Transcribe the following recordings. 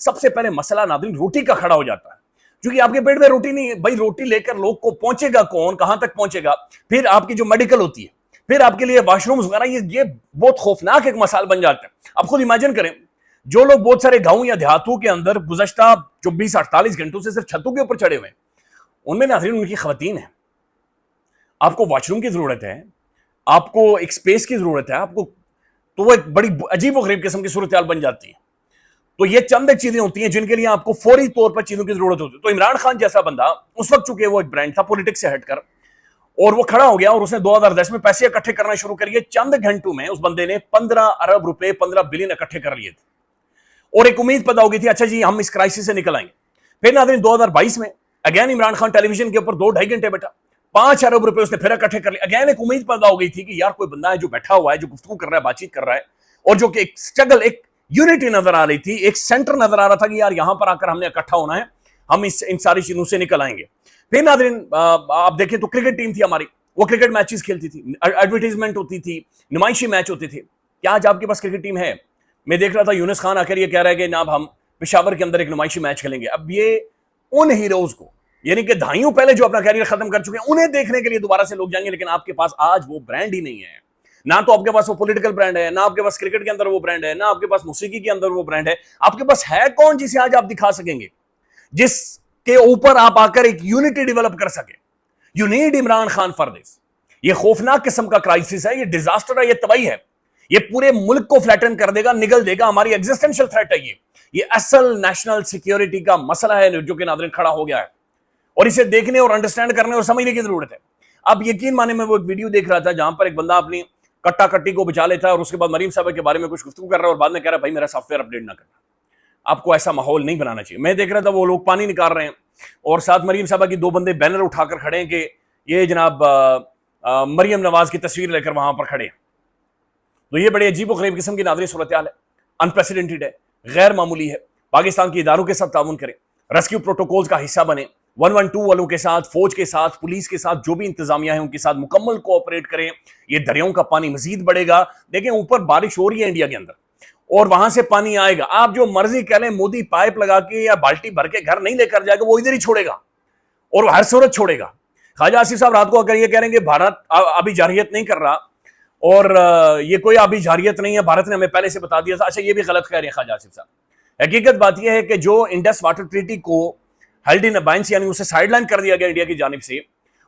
سب سے پہلے مسئلہ ناظرین روٹی کا کھڑا ہو جاتا ہے، کیونکہ آپ کے پیٹ میں روٹی نہیں ہے بھائی، روٹی لے کر لوگ کو پہنچے گا کون، کہاں تک پہنچے گا؟ پھر آپ کی جو میڈیکل ہوتی ہے، پھر آپ کے لیے واش رومز وغیرہ، یہ بہت خوفناک ایک مسائل بن جاتا ہے۔ اب خود امیجن کریں، جو لوگ بہت سارے گاؤں یا دیہاتوں کے اندر گزشتہ 24-48 گھنٹوں سے صرف چھتوں کے اوپر چڑھے ہوئے ہیں، ان میں ناظرین ان کی خواتین ہیں، آپ کو واش روم کی ضرورت ہے، آپ کو ایک سپیس کی ضرورت ہے، آپ کو، تو وہ ایک بڑی عجیب و غریب قسم کی صورتحال بن جاتی ہے۔ تو یہ چند ایک چیزیں ہوتی ہیں جن کے لیے آپ کو فوری طور پر چیزوں کی ضرورت ہوتی ہے۔ تو عمران خان جیسا بندہ اس وقت، چونکہ وہ ایک برانڈ تھا پولیٹکس سے ہٹ کر، اور وہ کھڑا ہو گیا اور اس نے 2010 میں پیسے اکٹھے کرنا شروع کر دیے۔ چند گھنٹوں میں اس بندے نے 15 ارب روپے، 15 بلین اکٹھے کر لیے تھے، اور ایک امید پیدا ہو گئی تھی اچھا جی ہم اس کرائسس سے نکل آئیں گے۔ پھر ناظرین 2022 میں اگین عمران خان ٹیلی ویژن کے اوپر 2-2.5 گھنٹے بیٹھا، 5 ارب روپے اس نے پھر اکٹھے کر لیے۔ اگین ایک امید پیدا ہو گئی تھی کہ یار کوئی بندہ ہے جو بیٹھا ہوا ہے، جو گفتگو کر رہا ہے، بات چیت کر رہا ہے، اور جو کہ ایک اسٹرگل، ایک یونٹی نظر آ رہی تھی، ایک سینٹر نظر آ رہا تھا کہ یار یہاں پر آ کر ہم نے اکٹھا ہونا ہے، ہم ان ساری چیزوں سے نکل آئیں گے۔ پھر ناظرین آپ دیکھیں تو کرکٹ ٹیم تھی ہماری، وہ کرکٹ میچز کھیلتی تھی، ایڈورٹیزمنٹ ہوتی تھی، نمائشی میچ ہوتے تھے۔ کیا آج آپ کے پاس کرکٹ ٹیم ہے؟ میں دیکھ رہا تھا یونس خان آ کر یہ کہہ رہا ہے کہ جناب ہم پشاور کے اندر ایک نمائشی میچ کھیلیں گے۔ اب یہ ان ہیروز کو، یعنی کہ دہائیوں پہلے جو اپنا کیریئر ختم کر چکے ہیں، انہیں دیکھنے کے لیے دوبارہ سے لوگ جائیں گے، لیکن آپ کے پاس آج وہ برانڈ ہی نہیں ہے۔ نہ تو آپ کے پاس وہ پولیٹیکل برانڈ ہے، نہ آپ کے پاس کرکٹ کے اندر وہ برانڈ ہے، نہ آپ کے پاس موسیقی کے اندر وہ برانڈ ہے۔ آپ کے پاس ہے کون جسے آج آپ دکھا سکیں گے، جس کے اوپر آپ آ کر ایک یونٹی ڈیولپ کر سکیں؟ You need Imran Khan for this. یہ خوفناک قسم کا کرائسس ہے، یہ ڈیزاسٹر ہے، یہ تباہی ہے، یہ پورے ملک کو فلیٹن کر دے گا، نگل دے گا، ہماری ایگزسٹنشل تھریٹ ہے یہ اصل نیشنل سیکیورٹی کا مسئلہ ہے جو کہ ناظرین کھڑا ہو گیا ہے، اور اسے دیکھنے اور انڈرسٹینڈ کرنے اور سمجھنے کی ضرورت ہے۔ اب یقین مانے میں وہ ایک ویڈیو دیکھ رہا تھا جہاں پر ایک بندہ اپنی کٹا کٹی کو بچا لیتا ہے اور اس کے بعد مریم صاحبہ کے بارے میں کچھ گفتگو کر رہا ہے اور بعد میں کہہ رہا ہے بھائی میرا سافٹ ویئر اپڈیٹ نہ کرنا۔ آپ کو ایسا ماحول نہیں بنانا چاہیے۔ میں دیکھ رہا تھا وہ لوگ پانی نکال رہے ہیں اور ساتھ مریم صاحبہ کی 2 بندے بینر اٹھا کر کھڑے ہیں کہ یہ جناب مریم نواز کی تصویر لے کر وہاں پر کھڑے ہیں۔ تو یہ بڑے عجیب و غریب قسم کی ناظرین صورتحال ہے، انپریسیڈنٹڈ ہے، غیر معمولی ہے۔ پاکستان کے اداروں کے ساتھ تعاون کریں، ریسکیو پروٹوکولز کا حصہ بنیں، 112 والوں کے ساتھ، فوج کے ساتھ، پولیس کے ساتھ، جو بھی انتظامیہ ہیں ان کے ساتھ مکمل کوآپریٹ کریں۔ یہ دریاؤں کا پانی مزید بڑھے گا۔ دیکھیں اوپر بارش ہو رہی ہے انڈیا کے اندر اور وہاں سے پانی آئے گا، آپ جو مرضی کہہ لیں، مودی پائپ لگا کے یا بالٹی بھر کے گھر نہیں لے کر جائے گا، وہ ادھر ہی چھوڑے گا اور وہ ہر صورت چھوڑے گا۔ خواجہ آصف صاحب رات کو اگر یہ کہہ رہے ہیں کہ بھارت ابھی جارحیت نہیں کر رہا اور یہ کوئی ابھی جارحیت نہیں ہے، بھارت نے ہمیں پہلے سے بتا دیا تھا، اچھا یہ بھی غلط کہہ رہے ہیں خواجہ آصف صاحب۔ حقیقت بات یہ ہے کہ جو انڈس واٹر ٹریٹی کو ہیلڈ ان ابائنس، یعنی اسے سائیڈ لائن کر دیا گیا انڈیا کی جانب سے،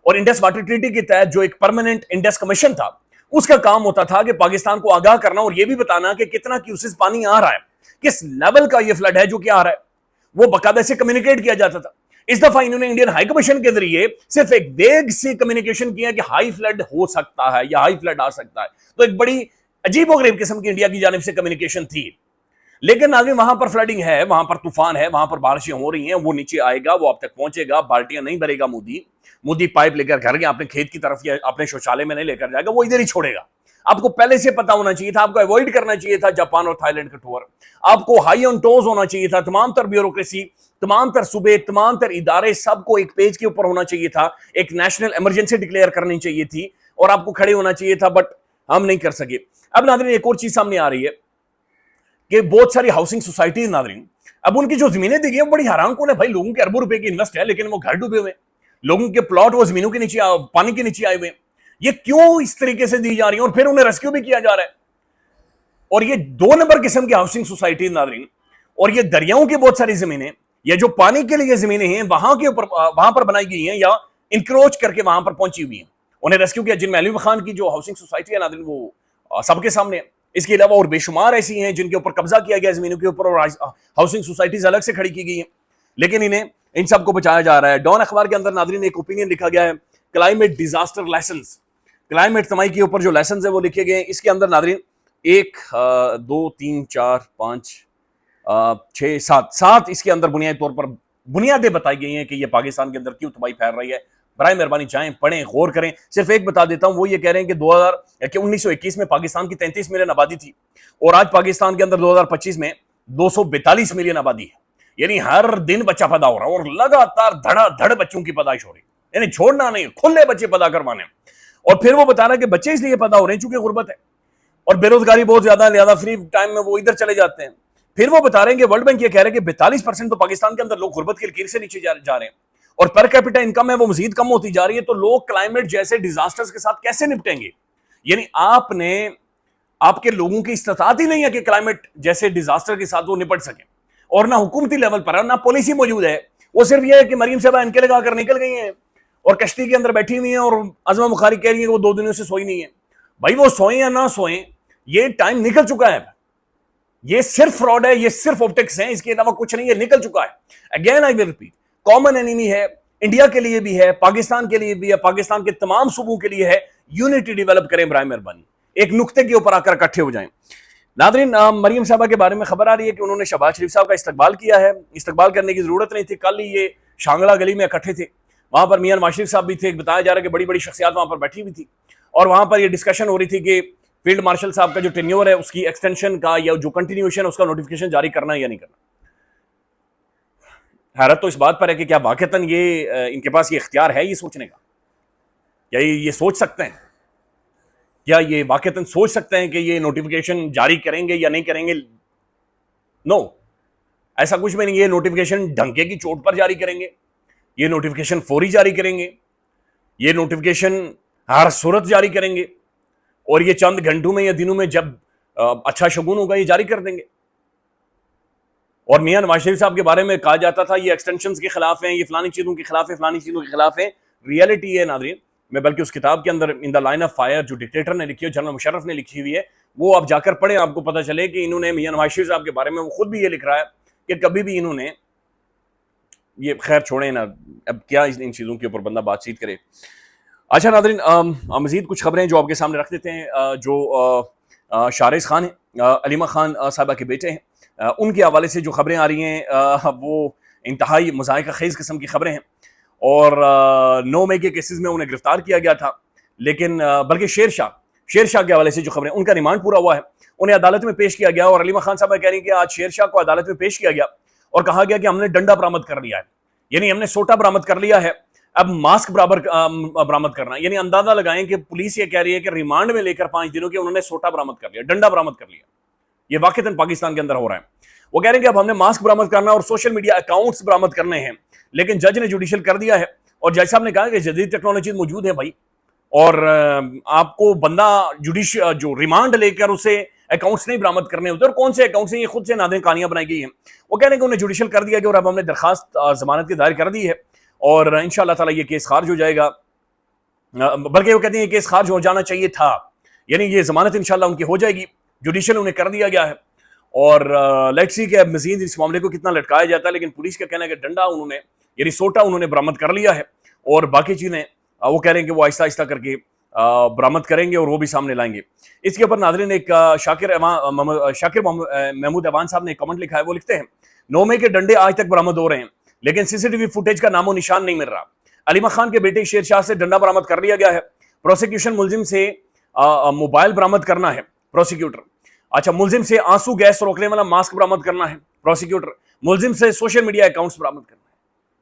اور انڈس واٹر ٹریٹی کے تحت جو ایک پرماننٹ انڈس کمیشن تھا، اس کا کام ہوتا تھا کہ پاکستان کو آگاہ کرنا اور یہ بھی بتانا کہ کتنا کیوسز پانی آ رہا ہے، کس لیول کا یہ فلڈ ہے جو کہ آ رہا ہے، وہ باقاعدہ سے کمیونیکیٹ کیا جاتا تھا۔ اس دفعہ انہوں نے انڈین ہائی کمیشن کے ذریعے صرف ایک ویگ سی کمیونیکیشن کیا کہ ہائی فلڈ ہو سکتا ہے یا ہائی فلڈ آ سکتا ہے، تو ایک بڑی عجیب و غریب قسم کی انڈیا کی جانب سے کمیونیکیشن تھی۔ لیکن آدمی وہاں پر فلڈنگ ہے، وہاں پر طوفان ہے، وہاں پر بارشیں ہو رہی ہیں، وہ نیچے آئے گا، وہ اب تک پہنچے گا، بالٹیاں نہیں بھرے گا مودی پائپ لے کر گھر گیا اپنے کھیت کی طرف یا اپنے شوچالے میں نہیں لے کر جائے گا، وہ ادھر ہی چھوڑے گا۔ آپ کو پہلے سے پتا ہونا چاہیے تھا، آپ کو ایوائڈ کرنا چاہیے تھا جاپان اور تھائی لینڈ کا ٹور، آپ کو ہائی آن ٹوز ہونا چاہیے تھا، تمام تر بیوروکریسی، تمام تر صوبے، تمام تر ادارے، سب کو ایک پیج کے اوپر ہونا چاہیے تھا، ایک نیشنل ایمرجنسی ڈکلیئر کرنی چاہیے تھی اور آپ کو کھڑے ہونا چاہیے تھا، بٹ ہم نہیں کر سکے۔ اب ناظرین ایک اور چیز سامنے آ رہی ہے کہ بہت ساری ہاؤسنگ سوسائٹیز ناظرین اب ان کی جو زمینیں دی گئی ہیں بڑی حیران کن ہے بھائی، لوگوں کے اربوں روپے کی انویسٹ ہے لیکن وہ گھر ڈوبے ہوئے ہیں، لوگوں کے پلاٹ وہ زمینوں کے نیچے پانی کے نیچے آئے ہوئے ہیں، یہ کیوں اس طریقے سے دی جا رہی ہیں اور پھر انہیں ریسکیو بھی کیا جا رہا ہے؟ اور یہ 2 نمبر قسم کی ہاؤسنگ سوسائٹیز ناظرین، اور یہ دریاؤں کی بہت ساری زمینیں یا جو پانی کے لیے زمینیں ہیں وہاں پر بنائی گئی ہیں یا انکروچ کر کے وہاں پر پہنچی ہوئی ہیں، انہیں ریسکیو کیا۔ جن میں علی خان کی جو ہاؤسنگ سوسائٹی ہے ناظرین وہ سب کے سامنے ہے۔ اس کے علاوہ اور بے شمار ایسی ہیں جن کے اوپر قبضہ کیا گیا زمینوں کے اوپر اور ہاؤسنگ سوسائٹیز الگ سے کھڑی کی گئی ہیں، لیکن ان سب کو بچایا جا رہا ہے۔ ڈان اخبار کے اندر ناظرین ایک اوپینین لکھا گیا ہے، کلائمیٹ ڈیزاسٹر لیسنز، کلائمیٹ تباہی کے اوپر جو لیسنز ہیں وہ لکھے گئے ہیں۔ اس کے اندر ناظرین 1 2 3 4 5 6 7 اس کے اندر بنیادی طور پر بنیادیں بتائی گئی ہیں کہ یہ پاکستان کے اندر کیوں تباہی پھیل رہی ہے۔ برائے مہربانی جائیں، پڑھیں، غور کریں۔ صرف ایک بتا دیتا ہوں، وہ یہ کہہ رہے ہیں کہ 1921 میں پاکستان کی 33 ملین آبادی تھی اور آج پاکستان کے اندر 2025 میں 242 ملین آبادی ہے، یعنی ہر دن بچہ پیدا ہو رہا ہے اور لگاتار دھڑا دھڑ بچوں کی پیدائش ہو رہی ہے، یعنی چھوڑنا نہیں، کھلے بچے پیدا کروانے۔ اور پھر وہ بتا رہا ہے کہ بچے اس لیے پیدا ہو رہے ہیں چونکہ غربت ہے اور بے روزگاری بہت زیادہ ہے، لہذا فری ٹائم میں وہ ادھر چلے جاتے ہیں، پھر وہ بتا رہے ہیں کہ ورلڈ بینک یہ کہہ رہے ہیں کہ 42% تو پاکستان کے اندر لوگ غربت کی لکیر سے نیچے جا رہے ہیں اور پر کیپٹا انکم ہے وہ مزید کم ہوتی جا رہی ہے، تو لوگ کلائمیٹ جیسے ڈیزاسٹرز کے ساتھ کیسے نپٹیں گے؟ یعنی آپ کے لوگوں کی استطاعت ہی نہیں ہے کہ کلائمیٹ جیسے ڈیزاسٹر کے ساتھ وہ نپٹ سکیں، اور نہ حکومتی لیول پر ہے نہ پالیسی موجود ہے۔ وہ صرف یہ ہے کہ مریم صاحبہ ان کے لگا کر نکل گئی ہیں اور کشتی کے اندر بیٹھی ہوئی ہیں، اور عظمہ بخاری کہہ رہی ہے کہ وہ 2 دنوں سے سوئی نہیں ہے۔ بھائی وہ سوئیں یا نہ سوئیں، یہ ٹائم نکل چکا ہے، یہ صرف فراڈ ہے، یہ صرف آپٹکس ہیں، اس کے علاوہ کچھ نہیں ہے، نکل چکا ہے۔ Again I will repeat, common enemy ہے، انڈیا کے لیے بھی ہے، پاکستان کے لیے بھی ہے، پاکستان کے تمام صوبوں کے لیے ہے۔ یونٹی ڈیولپ کریں برائے مہربانی، ایک نقطے کے اوپر آ کر اکٹھے ہو جائیں۔ ناظرین، مریم صاحبہ کے بارے میں خبر آ رہی ہے کہ انہوں نے شہباز شریف صاحب کا استقبال کیا ہے۔ استقبال کرنے کی ضرورت نہیں تھی، کل ہی یہ شانگلہ گلی میں اکٹھے تھے، وہاں پر میاں نواز شریف صاحب بھی تھے، بتایا جا رہا ہے کہ بڑی بڑی شخصیات وہاں پر بیٹھی ہوئی تھی، اور وہاں پر یہ ڈسکشن ہو رہی تھی کہ فیلڈ مارشل صاحب کا جو ٹینیور ہے اس کی ایکسٹینشن کا یا جو کنٹینیوشن ہے اس کا نوٹیفیکیشن جاری کرنا ہے یا نہیں کرنا۔ حیرت تو اس بات پر ہے کہ کیا واقعتاً یہ ان کے پاس یہ اختیار ہے یہ سوچنے کا؟ کیا یہ سوچ سکتے ہیں؟ کیا یہ واقعتاً سوچ سکتے ہیں کہ یہ نوٹیفیکیشن جاری کریں گے یا نہیں کریں گے؟ نو، ایسا کچھ بھی نہیں۔ یہ نوٹیفیکیشن ڈنکے کی چوٹ پر جاری کریں گے، یہ نوٹیفیکیشن فوری جاری کریں گے، یہ نوٹیفیکیشن ہر صورت جاری کریں گے، اور یہ چند گھنٹوں میں یا دنوں میں جب اچھا شگون ہوگا یہ جاری کر دیں گے۔ اور میاں نواز شریف صاحب کے بارے میں کہا جاتا تھا یہ ایکسٹینشنز کے خلاف ہیں، یہ فلانی چیزوں کے خلاف ہیں، فلانی چیزوں کے خلاف ہیں۔ ریئلٹی ہے ناظرین، میں بلکہ اس کتاب کے اندر ان دا لائن آف فائر جو ڈکٹیٹر نے لکھی ہے، جنرل مشرف نے لکھی ہوئی ہے، وہ آپ جا کر پڑھیں، آپ کو پتہ چلے کہ انہوں نے میاں نواز شریف صاحب کے بارے میں وہ خود بھی یہ لکھ رہا ہے کہ کبھی بھی انہوں نے یہ، خیر چھوڑیں نا، اب کیا ان چیزوں کے اوپر بندہ بات چیت کرے۔ اچھا ناظرین، مزید کچھ خبریں جو آپ کے سامنے رکھ دیتے ہیں۔ جو شارث خان ہیں، علیمہ خان صاحبہ کے بیٹے ہیں، ان کے حوالے سے جو خبریں آ رہی ہیں وہ انتہائی مضحکہ خیز قسم کی خبریں ہیں، اور 9 مئی کے کیسز میں انہیں گرفتار کیا گیا تھا، لیکن بلکہ شیر شاہ کے حوالے سے جو خبریں، ان کا ریمانڈ پورا ہوا ہے، انہیں عدالت میں پیش کیا گیا، اور علیمہ خان صاحبہ کہہ رہی ہیں کہ آج شیر شاہ کو عدالت میں پیش کیا گیا اور کہا گیا کہ ہم نے ڈنڈا برآمد کر لیا ہے، یعنی ہم نے سوٹا برآمد کر لیا ہے، اب ماسک برآمد کرنا، یعنی اندازہ لگائیں کہ پولیس یہ کہہ رہی ہے کہ ریمانڈ میں لے کر 5 دنوں کے انہوں نے سوٹا برآمد کر لیا، ڈنڈا برآمد کر لیا۔ یہ واقعتاً پاکستان کے اندر ہو رہا ہے۔ وہ کہہ رہے ہیں کہ اب ہم نے ماسک برآمد کرنا اور سوشل میڈیا اکاؤنٹس برآمد کرنے ہیں، لیکن جج نے جوڈیشل کر دیا ہے، اور جج صاحب نے کہا کہ جدید ٹیکنالوجی موجود ہے بھائی، اور آپ کو بندہ جو ریمانڈ لے کر اسے اکاؤنٹس نہیں برآمد کرنے ہوتے، اور کون سے اکاؤنٹس ہیں یہ خود سے نادر کہانیاں بنائی گئی ہیں۔ وہ کہہ رہے ہیں کہ انہیں جوڈیشل کر دیا گیا، اور اب ہم نے درخواست ضمانت کی دائر کر دی ہے، اور انشاءاللہ تعالی یہ کیس خارج ہو جائے گا، بلکہ وہ کہتے ہیں یہ کیس خارج ہو جانا چاہیے تھا، یعنی یہ ضمانت انشاءاللہ ان کی ہو جائے گی، جوڈیشل انہیں کر دیا گیا ہے، اور لیٹس سی کہ مزید اس معاملے کو کتنا لٹکایا جاتا ہے، لیکن پولیس کا کہنا ہے کہ ڈنڈا انہوں نے، یعنی سوٹا انہوں نے برآمد کر لیا ہے، اور باقی چیزیں وہ کہہ رہے ہیں کہ وہ آہستہ آہستہ کر کے برآمد کریں گے اور وہ بھی سامنے لائیں گے۔ اس کے اوپر ناظرین ایک شاکر محمود ایوان صاحب نے ایک کمنٹ لکھا ہے، وہ لکھتے ہیں 9 مئی کے ڈنڈے آج تک برآمد ہو رہے ہیں، لیکن سی سی ٹی وی فوٹیج کا نام و نشان نہیں مل رہا۔ علیمہ خان کے بیٹے شیر شاہ سے ڈنڈا برآمد کر لیا گیا ہے، پروسیکیوشن ملزم سے موبائل برآمد کرنا ہے، پروسیکیوٹر۔ اچھا، ملزم سے آنسو گیس روکنے والا ماسک برآمد کرنا ہے، پروسیکیوٹر۔ ملزم سے سوشل میڈیا اکاؤنٹس برآمد کرنا ہے۔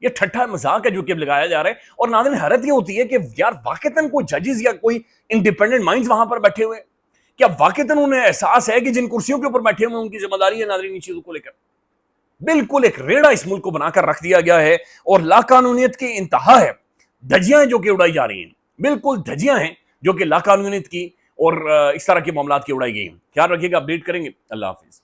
یہ ٹھٹھا مذاق ہے جو کہ اب لگایا جا رہا ہے، اور ناظرین حیرت یہ ہوتی ہے کہ یار واقعتاً کوئی ججز یا کوئی انڈیپینڈنٹ مائنڈز وہاں پر بیٹھے ہوئے، کیا واقعتاً انہیں احساس ہے کہ جن کرسیوں کے اوپر بیٹھے ہوئے ان کی ذمہ داری ہے ناظرین ان چیزوں کو لے کر؟ بالکل ایک ریڑا اس ملک کو بنا کر رکھ دیا گیا ہے، اور لا قانونیت کی انتہا ہے، دھجیاں ہیں جو کہ اڑائی جا رہی ہیں، بالکل دھجیاں ہیں جو کہ لا قانونیت کی اور اس طرح کے معاملات کی اڑائی گئی ہیں۔ خیال رکھیے گا، اپڈیٹ کریں گے۔ اللہ حافظ۔